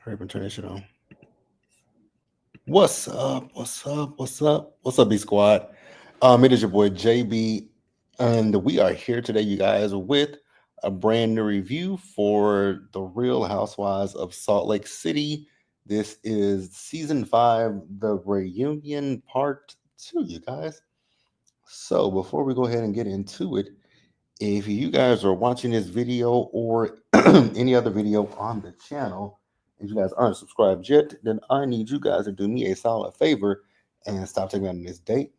Hurry up and turn that shit on. What's up? What's up? What's up? What's up, B Squad? It is your boy JB, and we are here today, you guys, with a brand new review for the Real Housewives of Salt Lake City. This is season 5, the reunion part 2, you guys. So before we go ahead and get into it, if you guys are watching this video or any other video on the channel, and you guys aren't subscribed yet, then I need you guys to do me a solid favor and stop taking on this date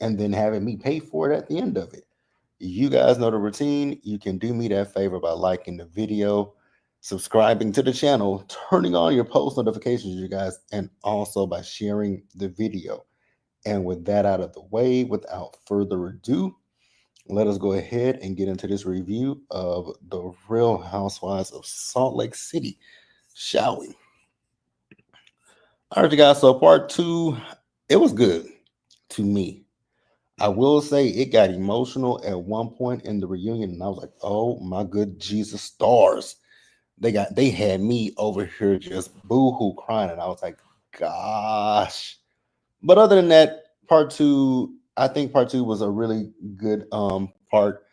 and then having me pay for it at the end of it. You guys know the routine. You can do me that favor by liking the video, subscribing to the channel, turning on your post notifications, you guys, and also by sharing the video. And with that out of the way, without further ado, let us go ahead and get into this review of the Real Housewives of Salt Lake City, shall we? All right, you guys. So part 2, it was good to me. I will say it got emotional at one point in the reunion, and I was like, "Oh my good Jesus stars!" They had me over here just boo-hoo crying, and I was like, "Gosh!" But other than that, part 2, I think part 2 was a really good part.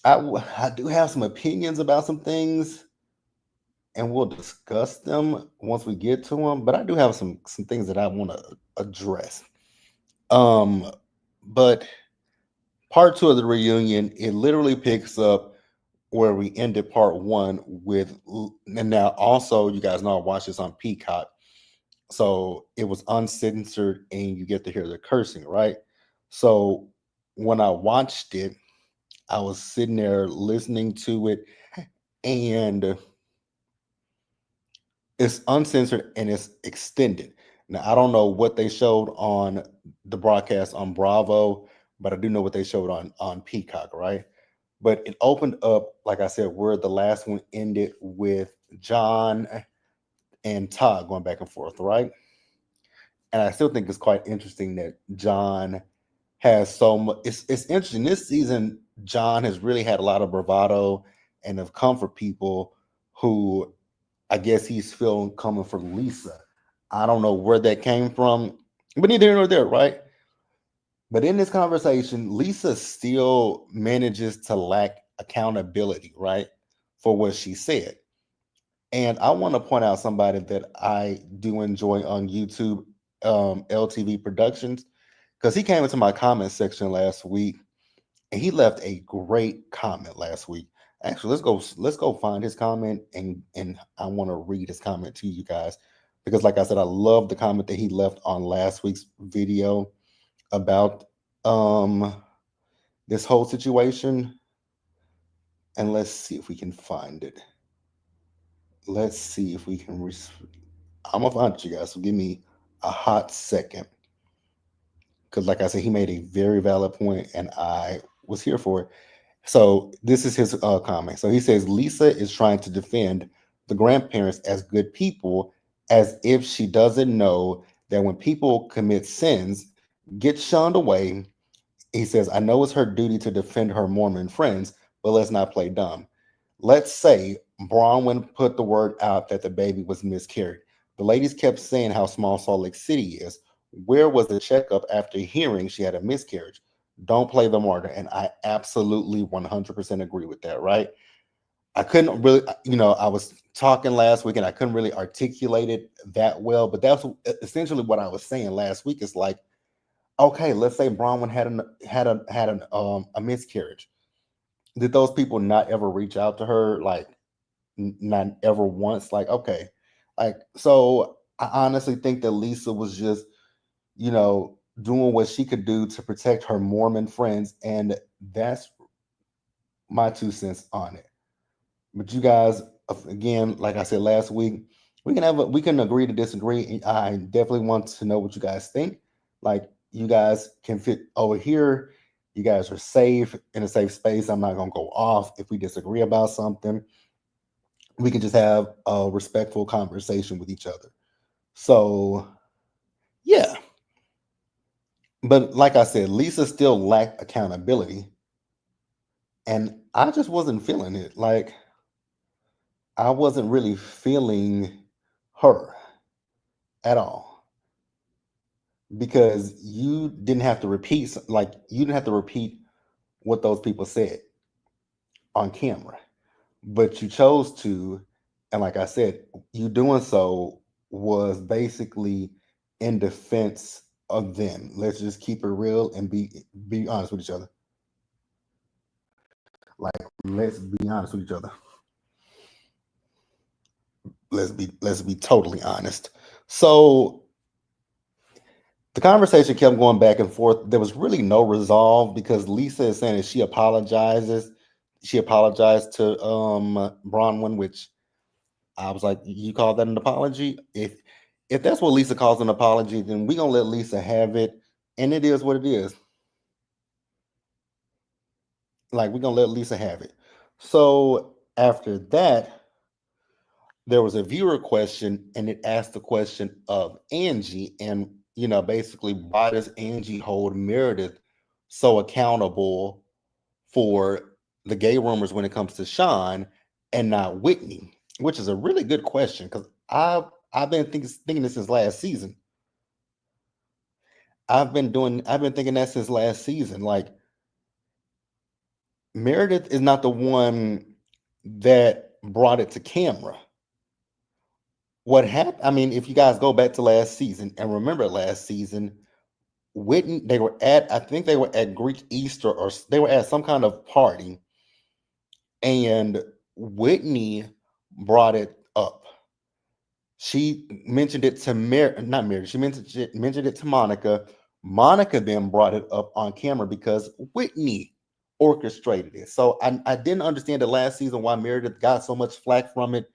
I do have some opinions about some things, and we'll discuss them once we get to them. But I do have some things that I want to address. Um, but part 2 of the reunion, it literally picks up where we ended part 1 with, and now also you guys know I watched this on Peacock, so it was uncensored, and you get to hear the cursing, right? So when I watched it, I was sitting there listening to it, and it's uncensored and it's extended. Now I don't know what they showed on the broadcast on Bravo, but I do know what they showed on Peacock, right? But it opened up, like I said, where the last one ended with John and Todd going back and forth, right? And I still think it's quite interesting that John has so much. It's interesting this season. John has really had a lot of bravado and have comfort people who I guess he's feeling coming for Lisa. I don't know where that came from, but neither here nor there, right? But in this conversation, Lisa still manages to lack accountability, right, for what she said. And I want to point out somebody that I do enjoy on YouTube, LTV Productions, because he came into my comment section last week and he left a great comment last week. Actually, let's go find his comment, and I want to read his comment to you guys because, like I said, I love the comment that he left on last week's video about um this whole situation. And let's see if we can find it. Let's see if we can. I'm gonna find it, you guys. So give me a hot second, because, like I said, he made a very valid point, and I was here for it. So this is his comment. So he says Lisa is trying to defend the grandparents as good people, as if she doesn't know that when people commit sins, get shunned away. He says, I know it's her duty to defend her Mormon friends, but let's not play dumb. Let's say Bronwyn put the word out that the baby was miscarried. The ladies kept saying how small Salt Lake City is. Where was the checkup after hearing she had a miscarriage? Don't play the martyr. And I absolutely 100% agree with that, right? I couldn't really, I was talking last week and I couldn't really articulate it that well, but that's essentially what I was saying last week. Is like, okay, let's say Bronwyn had a miscarriage. Did those people not ever reach out to her, like not ever once? Like, okay, like, so I honestly think that Lisa was just, doing what she could do to protect her Mormon friends, and that's my 2 cents on it. But you guys, again, like I said last week, we can agree to disagree. And I definitely want to know what you guys think. Like, you guys can fit over here. You guys are safe in a safe space. I'm not gonna go off if we disagree about something. We can just have a respectful conversation with each other. So yeah. But like I said, Lisa still lacked accountability, and I just wasn't feeling it. Like, I wasn't really feeling her at all because you didn't have to repeat what those people said on camera, but you chose to, and like I said, you doing so was basically in defense of them. Let's just keep it real and be honest with each other. Like, let's be honest with each other. Let's be totally honest. So the conversation kept going back and forth. There was really no resolve because Lisa is saying that she apologizes. She apologized to Bronwyn, which I was like, you call that an apology? If that's what Lisa calls an apology, then we're gonna let Lisa have it. And it is what it is. Like, we're gonna let Lisa have it. So after that, there was a viewer question, and it asked the question of Angie, and basically, why does Angie hold Meredith so accountable for the gay rumors when it comes to Sean and not Whitney? Which is a really good question because I've been thinking this since last season. I've been thinking that since last season. Like, Meredith is not the one that brought it to camera. What happened? I mean, if you guys go back to last season and remember last season, Whitney, I think they were at Greek Easter, or they were at some kind of party, and Whitney brought it up. She mentioned it to not Mary. She mentioned it to Monica. Monica then brought it up on camera because Whitney orchestrated it. So I didn't understand the last season why Meredith got so much flack from it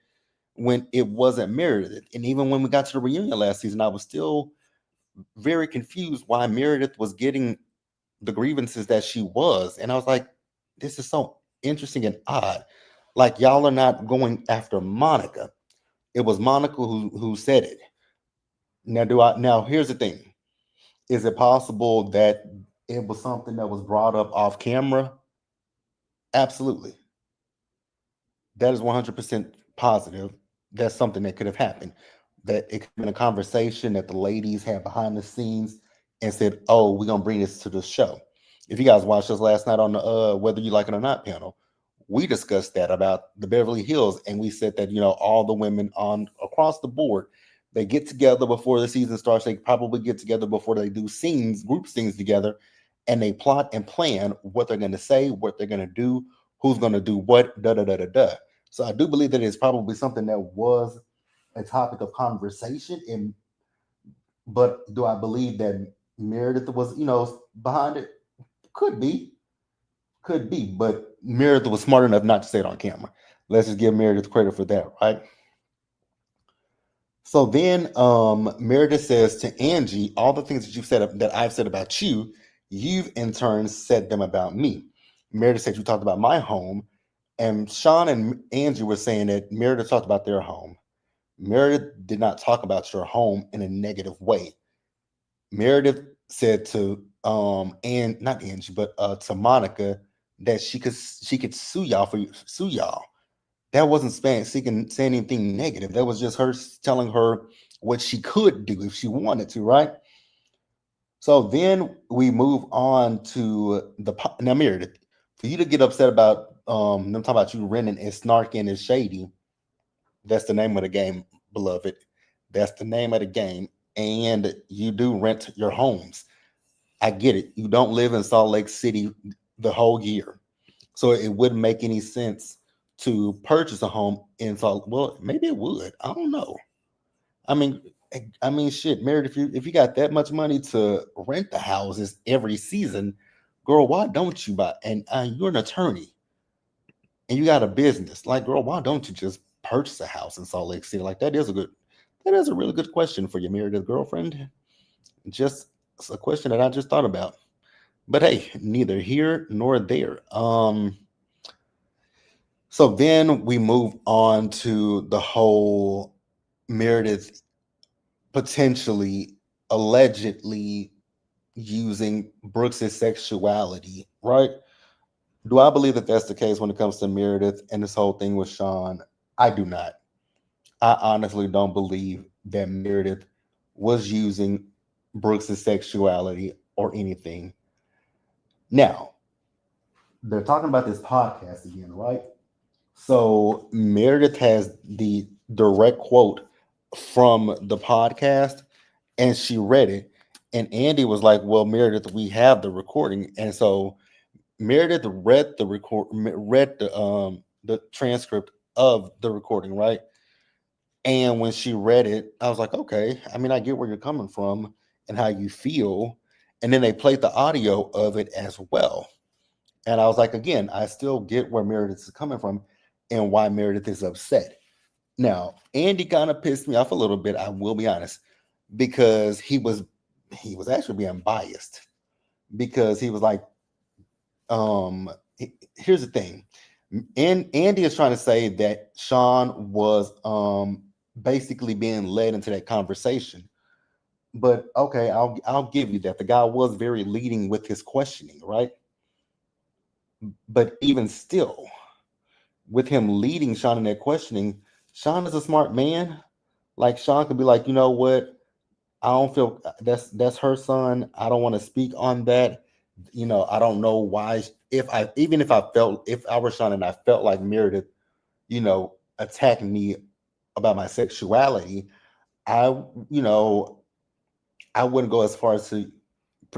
when it wasn't Meredith. And even when we got to the reunion last season, I was still very confused why Meredith was getting the grievances that she was. And I was like, this is so interesting and odd. Like, y'all are not going after Monica. It was Monica who said it. Now here's the thing. Is it possible that it was something that was brought up off camera? Absolutely. That is 100% positive. That's something that could have happened. That it could have been a conversation that the ladies had behind the scenes and said, "Oh, we're gonna bring this to the show." If you guys watched us last night on the Whether You Like It or Not panel, we discussed that about the Beverly Hills, and we said that all the women on across the board, they get together before the season starts. They probably get together before they do group scenes together, and they plot and plan what they're going to say, what they're going to do, who's going to do what, da da da da da. So I do believe that it's probably something that was a topic of conversation. But do I believe that Meredith was, behind it? Could be, could be. But Meredith was smart enough not to say it on camera. Let's just give Meredith credit for that, right? So then Meredith says to Angie, all the things that you've said that I've said about you, you've in turn said them about me. Meredith said you talked about my home, and Sean and Angie were saying that Meredith talked about their home. Meredith did not talk about your home in a negative way. Meredith said to and not Angie, but to Monica that she could sue y'all. That wasn't saying anything negative. That was just her telling her what she could do if she wanted to, right? So then we move on to now Meredith. For you to get upset about them talking about you renting and snarking and shady, that's the name of the game, beloved. That's the name of the game. And you do rent your homes. I get it. You don't live in Salt Lake City the whole year. So it wouldn't make any sense to purchase a home in Salt. Well, maybe it would. I don't know. I mean, shit, Meredith. If you got that much money to rent the houses every season, girl, why don't you buy? And you're an attorney, and you got a business. Like, girl, why don't you just purchase a house in Salt Lake City? Like, that is a really good question for your Meredith girlfriend. Just a question that I just thought about. But hey, neither here nor there. So then we move on to the whole Meredith potentially, allegedly using Brooks's sexuality, right? Do I believe that that's the case when it comes to Meredith and this whole thing with Sean? I do not. I honestly don't believe that Meredith was using Brooks's sexuality or anything. Now, they're talking about this podcast again, right? So Meredith has the direct quote from the podcast, and she read it. And Andy was like, "Well, Meredith, we have the recording." And so Meredith read the transcript of the recording, right? And when she read it, I was like, "Okay, I mean, I get where you're coming from and how you feel." And then they played the audio of it as well. And I was like, again, I still get where Meredith is coming from and why Meredith is upset. Now, Andy kind of pissed me off a little bit, I will be honest, because he was actually being biased because he was like, here's the thing. And Andy is trying to say that Sean was basically being led into that conversation. But okay, I'll give you that. The guy was very leading with his questioning, right? But even still, with him leading Sean in that questioning, Sean is a smart man. Like Sean could be like, you know what? I don't feel that's her son. I don't want to speak on that. I don't know why. If I even if I were Sean and I felt like Meredith, attacking me about my sexuality, I you know I wouldn't go as far as to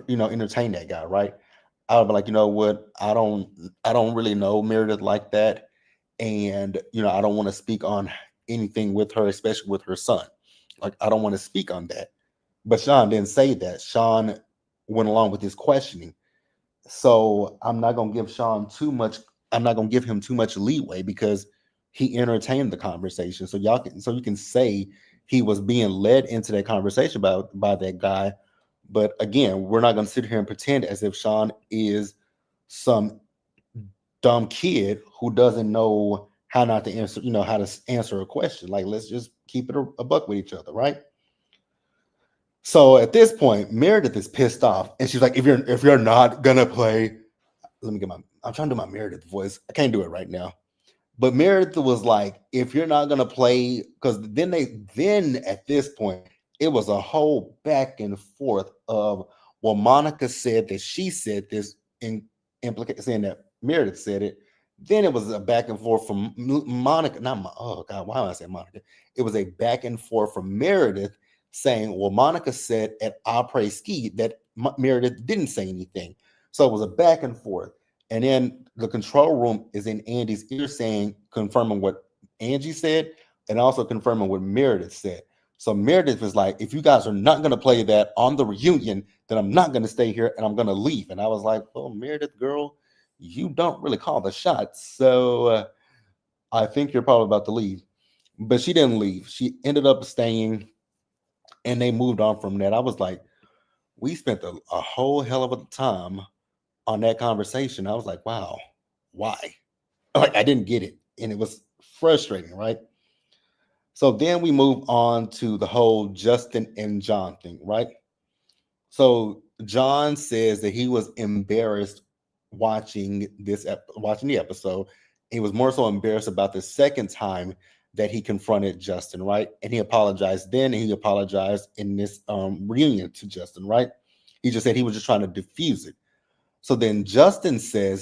entertain that guy, right? I would be like, you know what? I don't really know Meredith like that, and I don't want to speak on anything with her, especially with her son. Like I don't want to speak on that. But Sean didn't say that. Sean went along with his questioning. So I'm not gonna give Sean too much. I'm not gonna give him too much leeway because he entertained the conversation. So you can say he was being led into that conversation by that guy. But again, we're not gonna sit here and pretend as if Sean is some dumb kid who doesn't know how not to answer, how to answer a question. Like let's just keep it a buck with each other, right? So at this point, Meredith is pissed off, and she's like, "If you're not gonna play, let me get my. I'm trying to do my Meredith voice. I can't do it right now." But Meredith was like, "If you're not gonna play," because then at this point, it was a whole back and forth of, well, Monica said that she said this in implicating saying that Meredith said it. Then it was a back and forth from Monica, not oh God, why am I saying Monica? It was a back and forth from Meredith saying, well, Monica said at après ski that Meredith didn't say anything. So it was a back and forth. And then the control room is in Andy's ear saying, confirming what Angie said and also confirming what Meredith said. So Meredith was like, if you guys are not going to play that on the reunion, then I'm not going to stay here and I'm going to leave. And I was like, well, Meredith, girl, you don't really call the shots. So I think you're probably about to leave. But she didn't leave. She ended up staying and they moved on from that. I was like, we spent a whole hell of a time on that conversation. I was like, wow, why? Like, I didn't get it. And it was frustrating, right? So then we move on to the whole Justin and John thing, right? So John says that he was embarrassed watching the episode. He was more so embarrassed about the second time that he confronted Justin, right? And he apologized then, and he apologized in this reunion to Justin, right? He just said he was just trying to diffuse it. So then Justin then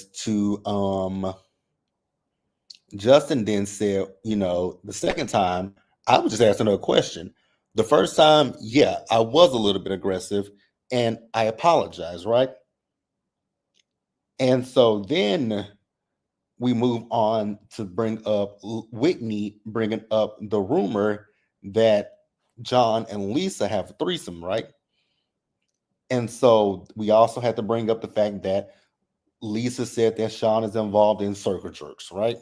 said, the second time, I was just asking her a question. The first time, yeah, I was a little bit aggressive and I apologize, right? And so then we move on to bring up Whitney bringing up the rumor that John and Lisa have a threesome, right? And so we also had to bring up the fact that Lisa said that Sean is involved in circle jerks, right?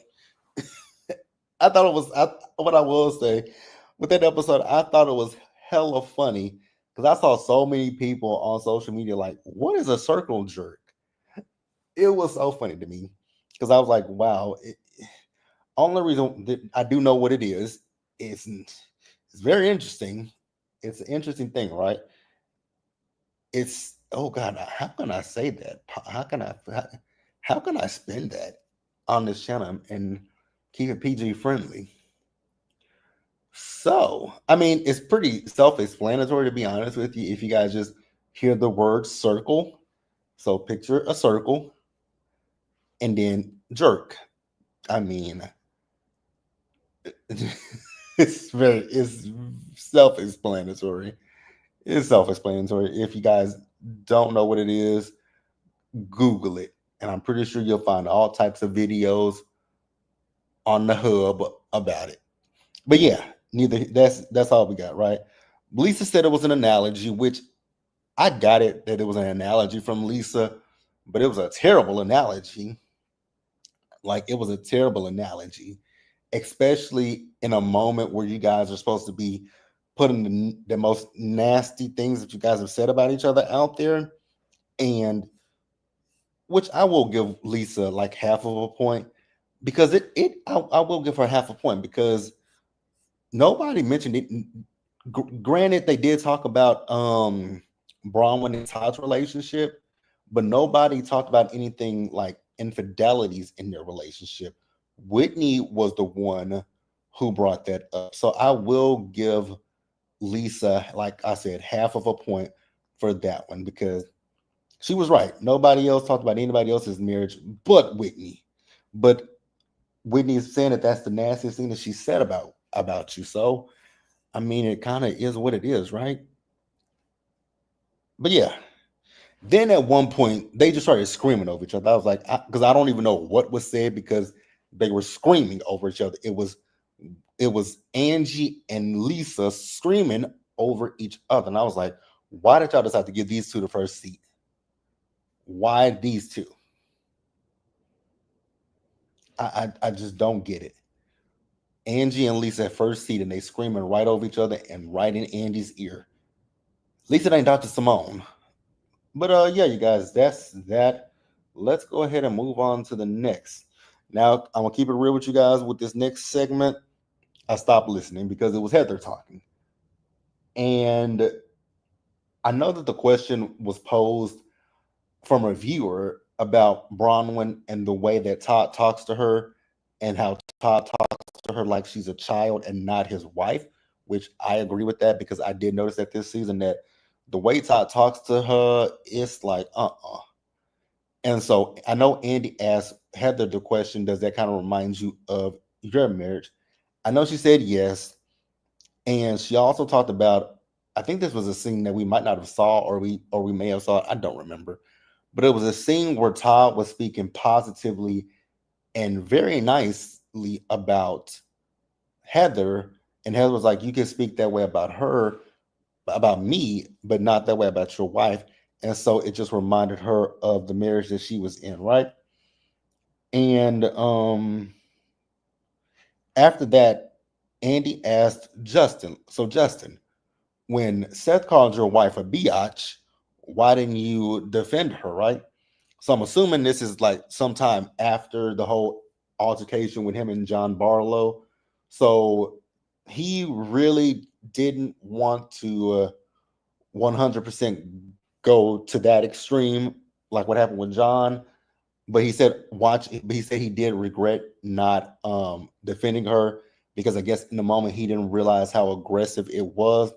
I thought it was what I will say with that episode. I thought it was hella funny because I saw so many people on social media like, "What is a circle jerk?" It was so funny to me because I was like, "Wow." Only reason that I do know what it is it's very interesting. It's an interesting thing, right? It's oh God, how can I say that? How can I spend that on this channel and keep it PG friendly? So, I mean, it's pretty self-explanatory to be honest with you. If you guys just hear the word circle, so picture a circle and then jerk. I mean, it's self-explanatory. It's self-explanatory. If you guys don't know what it is, Google it, and I'm pretty sure you'll find all types of videos on the hub about it. But yeah, neither that's all we got, right? Lisa said it was an analogy, which I got it that it was an analogy from Lisa, but it was a terrible analogy. Like it was a terrible analogy, especially in a moment where you guys are supposed to be putting the most nasty things that you guys have said about each other out there. And which I will give Lisa like half of a point because I will give her half a point because nobody mentioned it. Granted, they did talk about Bronwyn and Todd's relationship, but nobody talked about anything like infidelities in their relationship. Whitney was the one who brought that up. So I will give Lisa, like I said, half of a point for that one because she was right. Nobody else talked about anybody else's marriage but Whitney. But Whitney is saying that that's the nastiest thing that she said about you. So I mean, it kind of is what it is, right? But yeah, then at one point they just started screaming over each other. I was like, because I don't even know what was said because they were screaming over each other. It was Angie and Lisa screaming over each other, and I was like, why did y'all decide to give these two the first seat? Why these two? I just don't get it. Angie and Lisa at first seat, and they screaming right over each other and right in Angie's ear. At least it ain't Dr. Simone. But yeah, you guys, that's that. Let's go ahead and move on to the next. Now, I'm gonna keep it real with you guys with this next segment. I stopped listening because it was Heather talking. And I know that the question was posed from a viewer about Bronwyn and the way that Todd talks to her and how Todd talks to her like she's a child and not his wife, which I agree with that because I did notice that this season that the way Todd talks to her, it's like, And so I know Andy asked Heather the question, does that kind of remind you of your marriage? I know she said yes. And she also talked about, I think this was a scene that we might not have saw or we may have saw it. I don't remember. But it was a scene where Todd was speaking positively and very nicely about Heather. And Heather was like, you can speak that way about her, about me, but not that way about your wife. And so it just reminded her of the marriage that she was in, right? And after that, Andy asked Justin, so Justin, when Seth called your wife a biatch, why didn't you defend her, right? So I'm assuming this is like sometime after the whole altercation with him and John Barlow. So he really didn't want to 100% go to that extreme, like what happened with John. But he said, watch. But he said he did regret not defending her because I guess in the moment he didn't realize how aggressive it was.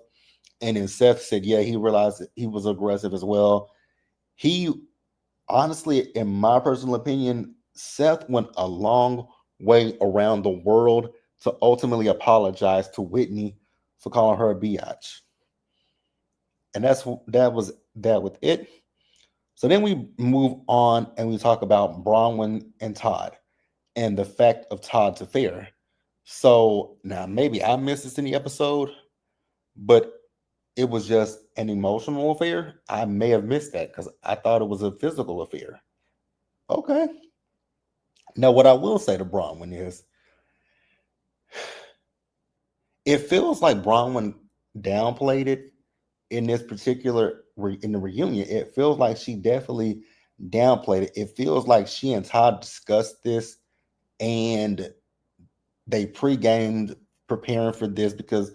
And then Seth said, yeah, he realized that he was aggressive as well. He honestly, in my personal opinion, Seth went a long way around the world to ultimately apologize to Whitney for calling her a biatch. And that was that with it. So then we move on and we talk about Bronwyn and Todd and the fact of Todd's affair. So now maybe I missed this in the episode, but it was just an emotional affair. I may have missed that because I thought it was a physical affair. Okay. Now, what I will say to Bronwyn is it feels like Bronwyn downplayed it in this particular in the reunion. It feels like she definitely downplayed it. It feels like she and Todd discussed this and they pre-gamed preparing for this because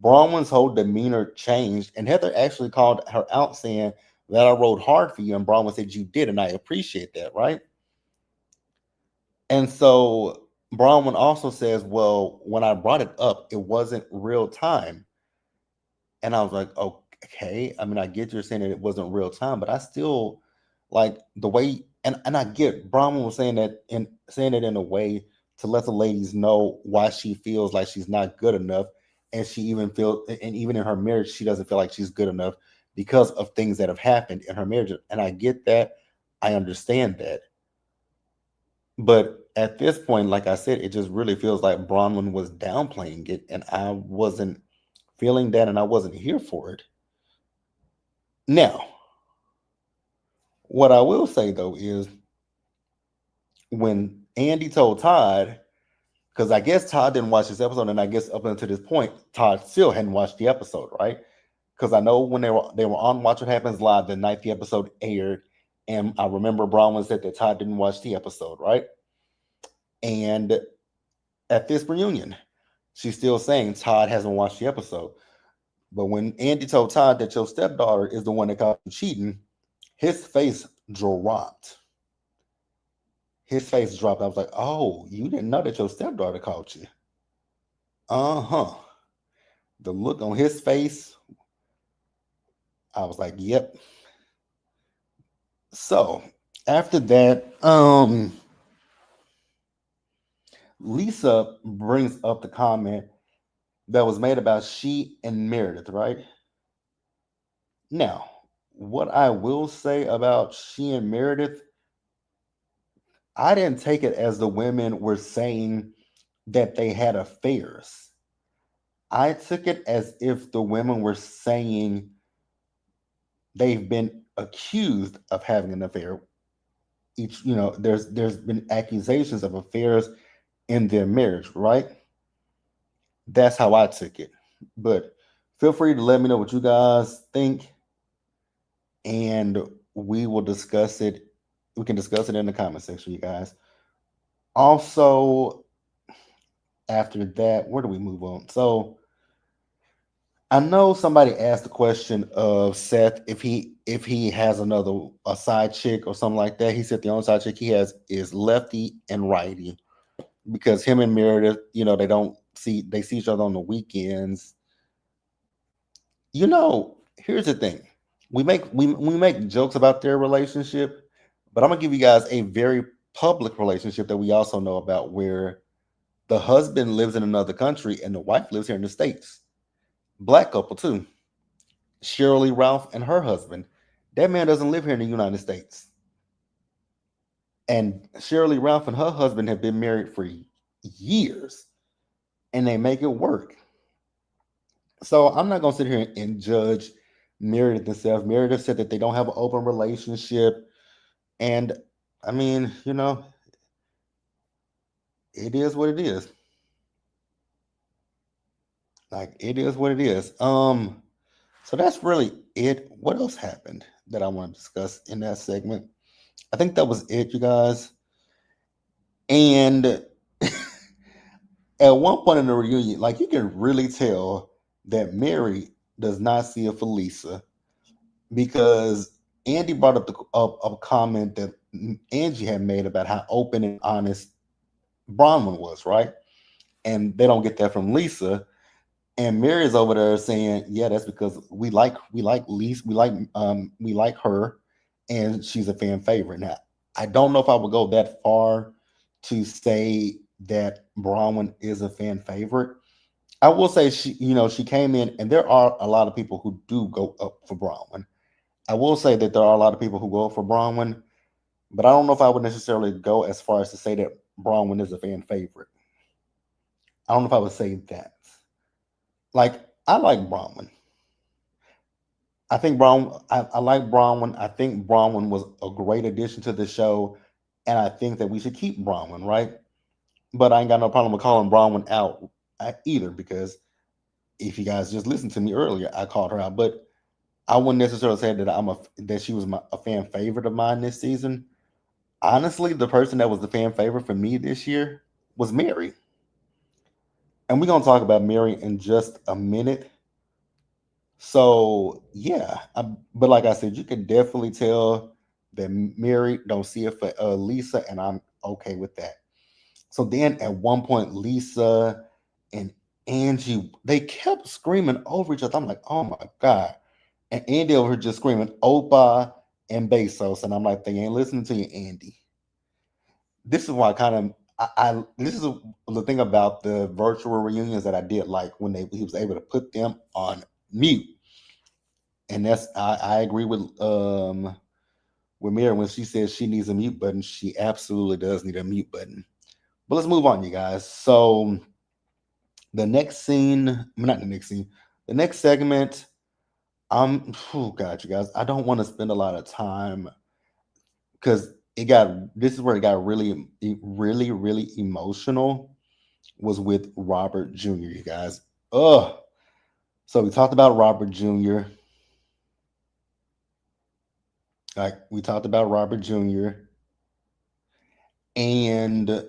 Bronwyn's whole demeanor changed. And Heather actually called her out saying that I rode hard for you. And Bronwyn said you did, and I appreciate that, right? And so Bronwyn also says, well, when I brought it up, it wasn't real time. And I was like, okay. I mean, I get you're saying that it wasn't real time, but I still like the way, and I get Bronwyn was saying it in a way to let the ladies know why she feels like she's not good enough, and she even feel, and even in her marriage, she doesn't feel like she's good enough because of things that have happened in her marriage. And I get that, I understand that, but at this point, like I said, it just really feels like Bronwyn was downplaying it, and I wasn't feeling that, and I wasn't here for it. Now, what I will say though is when Andy told Todd, because I guess Todd didn't watch this episode, and I guess up until this point, Todd still hadn't watched the episode, right? Because I know when they were on Watch What Happens Live the night the episode aired, and I remember Bronwyn said that Todd didn't watch the episode, right? And at this reunion, she's still saying Todd hasn't watched the episode. But when Andy told Todd that your stepdaughter is the one that caught you cheating, his face dropped. His face dropped. I was like, oh, you didn't know that your stepdaughter caught you. Uh-huh. The look on his face, I was like, yep. So after that, Lisa brings up the comment that was made about she and Meredith, right? Now, what I will say about she and Meredith, I didn't take it as the women were saying that they had affairs. I took it as if the women were saying they've been accused of having an affair. There's been accusations of affairs in their marriage, right? That's how I took it. But feel free to let me know what you guys think, and we will discuss it. We can discuss it in the comment section, you guys. Also, after that, where do we move on? So I know somebody asked the question of Seth if he has another a side chick or something like that. He said the only side chick he has is lefty and righty because him and Meredith, they see each other on the weekends. Here's the thing: we make jokes about their relationship, but I'm gonna give you guys a very public relationship that we also know about, where the husband lives in another country and the wife lives here in the states. Black couple too. Shirley Ralph and her husband. That man doesn't live here in the United States. And Shirley Ralph and her husband have been married for years, and they make it work. So I'm not gonna sit here and judge Meredith and Seth. Meredith said that they don't have an open relationship, and I mean, it is what it is. Like it is what it is. So that's really it. What else happened that I want to discuss in that segment? I think that was it, you guys. And at one point in the reunion, like you can really tell that Mary does not see it for Lisa, because Andy brought up a comment that Angie had made about how open and honest Bronwyn was, right? And they don't get that from Lisa. And Mary's over there saying, "Yeah, that's because we like Lisa, we like her, and she's a fan favorite." Now, I don't know if I would go that far to say that Bronwyn is a fan favorite. I will say she came in, and there are a lot of people who do go up for Bronwyn. I will say that there are a lot of people who go up for Bronwyn, but I don't know if I would necessarily go as far as to say that Bronwyn is a fan favorite. I don't know if I would say that. Like, I like Bronwyn. I like Bronwyn. I think Bronwyn was a great addition to the show, and I think that we should keep Bronwyn, right? But I ain't got no problem with calling Bronwyn out either, because if you guys just listened to me earlier, I called her out. But I wouldn't necessarily say that that she was a fan favorite of mine this season. Honestly, the person that was the fan favorite for me this year was Mary, and we're gonna talk about Mary in just a minute. So yeah, but like I said, you can definitely tell that Mary don't see it for Lisa, and I'm okay with that. So then at one point, Lisa and Angie, they kept screaming over each other. I'm like, oh my God. And Andy over here just screaming, Opa and Bezos. And I'm like, they ain't listening to you, Andy. This is why kind of this is the thing about the virtual reunions that I did like when he was able to put them on mute. And that's I agree with Mary when she says she needs a mute button. She absolutely does need a mute button. But let's move on, you guys. So the next scene, not the next scene, the next segment. Oh God, you guys, I don't want to spend a lot of time because this is where it got really, really, really emotional. Was with Robert Jr. You guys, ugh. So we talked about Robert Jr. Like we talked about Robert Jr. and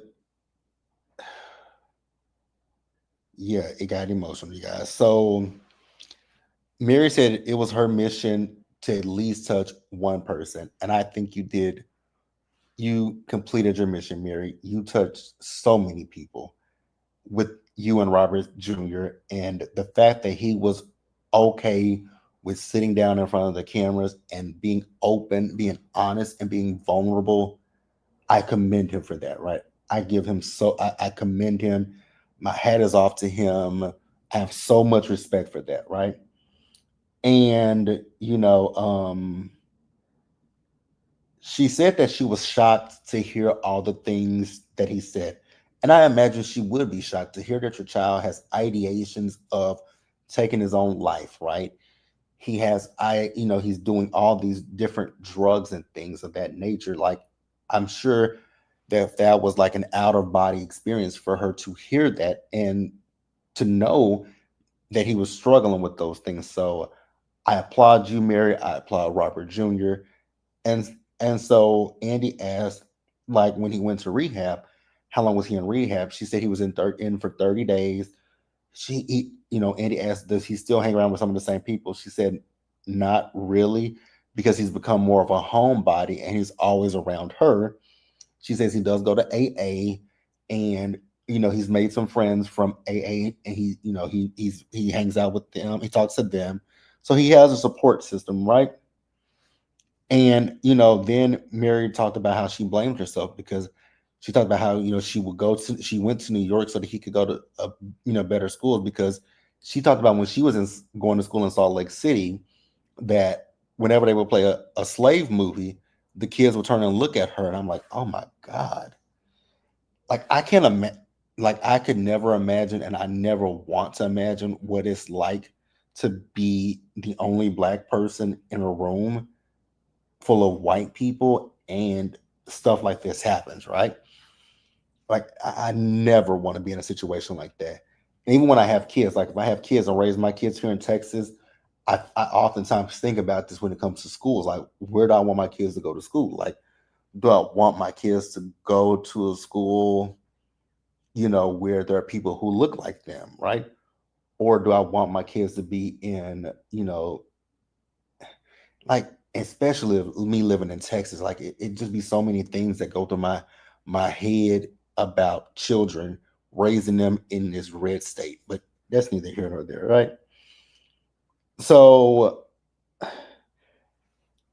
yeah, it got emotional, you guys. So Mary said it was her mission to at least touch one person. And I think you did. You completed your mission, Mary. You touched so many people with you and Robert Jr. And the fact that he was okay with sitting down in front of the cameras and being open, being honest, and being vulnerable, I commend him for that, right? I commend him. My hat is off to him. I have so much respect for that, right? And she said that she was shocked to hear all the things that he said. And I imagine she would be shocked to hear that your child has ideations of taking his own life, right? He's doing all these different drugs and things of that nature. Like, I'm sure that was like an out of body experience for her to hear that and to know that he was struggling with those things. So I applaud you, Mary. I applaud Robert Jr. And so Andy asked, like when he went to rehab, how long was he in rehab? She said he was in for 30 days. Andy asked, does he still hang around with some of the same people? She said, not really, because he's become more of a homebody and he's always around her. She says he does go to AA, and he's made some friends from AA, and he hangs out with them. He talks to them, so he has a support system, right? And then Mary talked about how she blamed herself because she talked about how she went to New York so that he could go to better schools because she talked about when she was going to school in Salt Lake City that whenever they would play a slave movie, the kids would turn and look at her, and I'm like, oh my God, like I can't imagine, like I could never imagine, and I never want to imagine what it's like to be the only black person in a room full of white people and stuff like this happens, right? Like I never want to be in a situation like that. And even when I have kids, like if I have kids and raise my kids here in Texas, I oftentimes think about this when it comes to schools. Like, where do I want my kids to go to school? Like, do I want my kids to go to a school, where there are people who look like them, right? Or do I want my kids to be in, like especially me living in Texas, like it just be so many things that go through my head about children raising them in this red state. But that's neither here nor there, right? So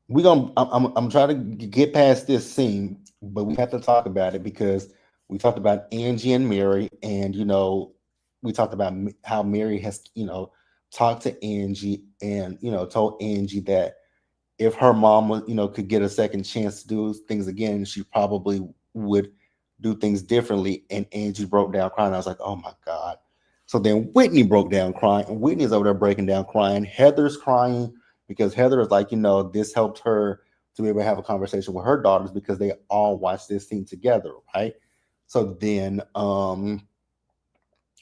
I'm trying to get past this scene, but we have to talk about it because we talked about Angie and Mary, and we talked about how Mary has talked to Angie and told Angie that if her mom was, could get a second chance to do things again, she probably would do things differently. And Angie broke down crying. I was like, oh my God. So then Whitney broke down crying. And Whitney's over there breaking down crying. Heather's crying because Heather is like, this helped her to be able to have a conversation with her daughters because they all watched this scene together, right? So then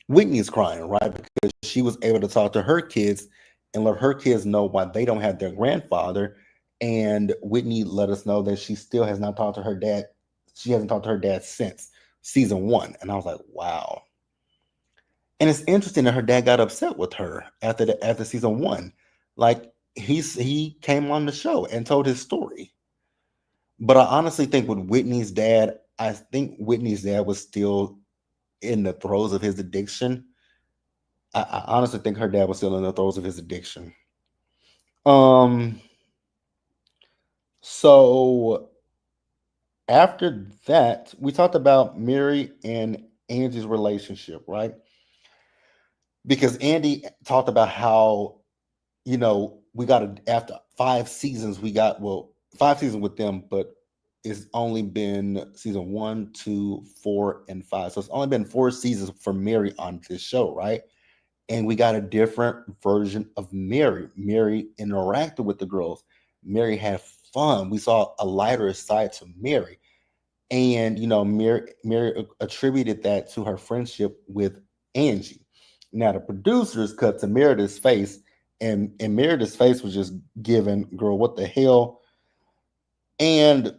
Whitney's crying, right? Because she was able to talk to her kids and let her kids know why they don't have their grandfather. And Whitney let us know that she still has not talked to her dad. She hasn't talked to her dad since season one. And I was like, wow. And it's interesting that her dad got upset with her after season one. Like he came on the show and told his story. But I honestly think with Whitney's dad, I think Whitney's dad was still in the throes of his addiction. I honestly think her dad was still in the throes of his addiction. Um, so after that, we talked about Mary and Angie's relationship, right? Because Andy talked about how, we got to, after 5 seasons, we got, well, 5 seasons with them, but it's only been season 1, 2, 4, and 5. So it's only been 4 seasons for Mary on this show, right? And we got a different version of Mary. Mary interacted with the girls. Mary had fun. We saw a lighter side to Mary. And Mary attributed that to her friendship with Angie. Now the producers cut to Meredith's face, and Meredith's face was just given, girl, what the hell? And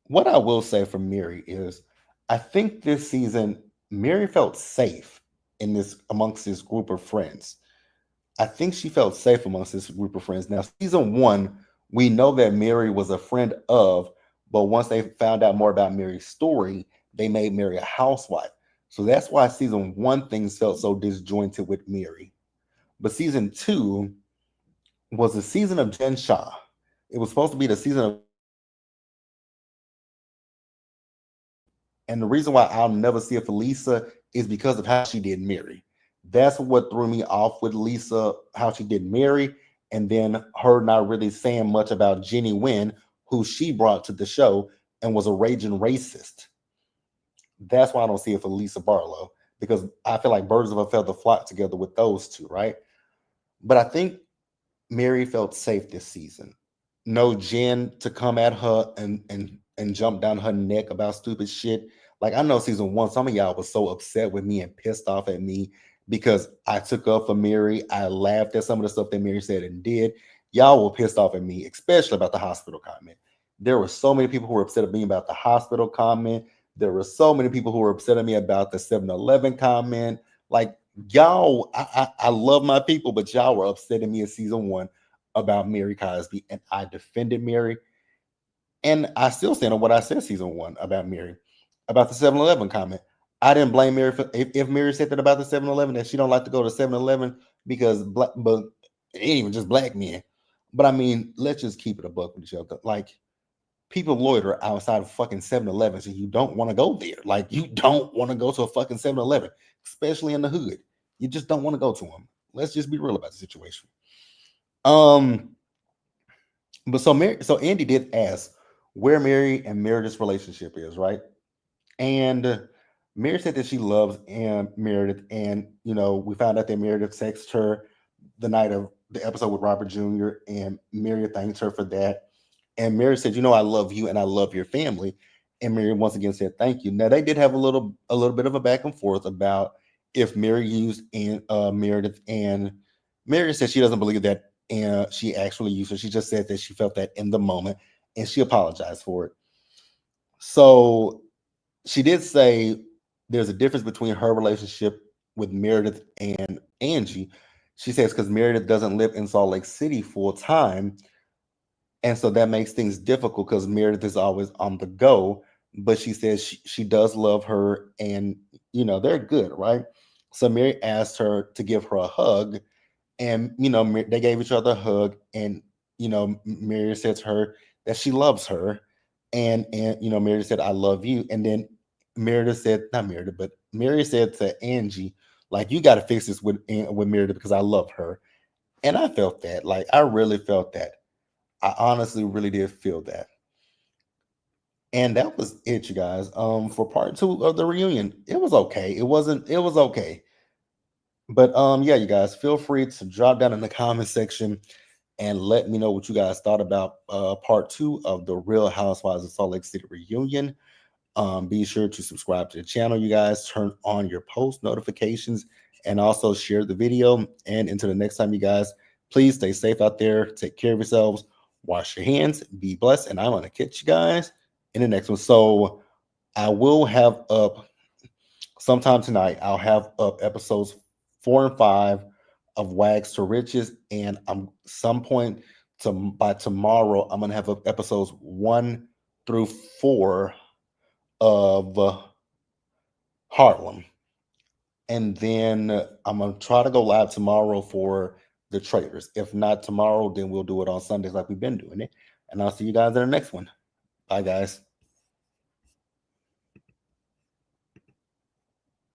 what I will say for Mary is, I think this season Mary felt safe in this amongst this group of friends. I think she felt safe amongst this group of friends. Now, season 1, we know that Mary was a friend of, but once they found out more about Mary's story, they made Mary a housewife. So that's why season 1 things felt so disjointed with Mary. But season 2 was the season of Jen Shah. It was supposed to be the season of And the reason why I'll never see it for Lisa is because of how she did Mary. That's what threw me off with Lisa, how she did Mary, and then her not really saying much about Jenny Wynn, who she brought to the show and was a raging racist. That's why I don't see it for Lisa Barlow, because I feel like birds of a feather flock together with those two, right? But I think Mary felt safe this season. No Jen to come at her and jump down her neck about stupid shit. Like, I know season 1, some of y'all was so upset with me and pissed off at me because I took up for Mary. I laughed at some of the stuff that Mary said and did. Y'all were pissed off at me, especially about the hospital comment. There were so many people who were upset at me about the hospital comment. There were so many people who were upset at me about the 7-Eleven comment. Like, y'all, I love my people, but y'all were upset at me in season 1 about Mary Cosby, and I defended Mary. And I still stand on what I said season 1 about Mary, about the 7-Eleven comment. I didn't blame Mary for, if Mary said that about the 7-Eleven, that she don't like to go to 7-Eleven because black, but it ain't even just black men. But I mean, let's just keep it a buck with each other. Like, people loiter outside of fucking 7-Elevens and you don't want to go there. Like, you don't want to go to a fucking 7-Eleven, especially in the hood. You just don't want to go to them. Let's just be real about the situation. Um, but so Andy did ask where Mary and Meredith's relationship is, right? And Mary said that she loves Meredith, and we found out that Meredith texted her the night of the episode with Robert Jr. and Mary thanked her for that. And Mary said, "I love you and I love your family." And Mary once again said, "Thank you." Now they did have a little bit of a back and forth about if Mary used Meredith, and Mary said she doesn't believe that she actually used her. She just said that she felt that in the moment, and she apologized for it. So she did say there's a difference between her relationship with Meredith and Angie. She says because Meredith doesn't live in Salt Lake City full time, and so that makes things difficult because Meredith is always on the go. But she says she does love her, and they're good, right? So Mary asked her to give her a hug, and they gave each other a hug, and Mary said to her that she loves her, and Mary said, "I love you," and then Meredith said, not Meredith, but Mary said to Angie, like, "You got to fix this with Meredith because I love her." And I felt that, like, I really felt that. I honestly really did feel that. And that was it, you guys. For part 2 of the reunion, it was okay. It was okay. But yeah, you guys, feel free to drop down in the comment section and let me know what you guys thought about part 2 of the Real Housewives of Salt Lake City reunion. Be sure to subscribe to the channel, you guys. Turn on your post notifications and also share the video. And until the next time, you guys, please stay safe out there. Take care of yourselves. Wash your hands. Be blessed. And I'm going to catch you guys in the next one. So I will have up sometime tonight. I'll have up episodes 4 and 5 of Wags to Riches. And I'm some point by tomorrow, I'm going to have up episodes 1 through 4 of Harlem. And then I'm gonna try to go live tomorrow for the traders. If not tomorrow, then we'll do it on Sundays like we've been doing it. And I'll see you guys in the next one. Bye, guys.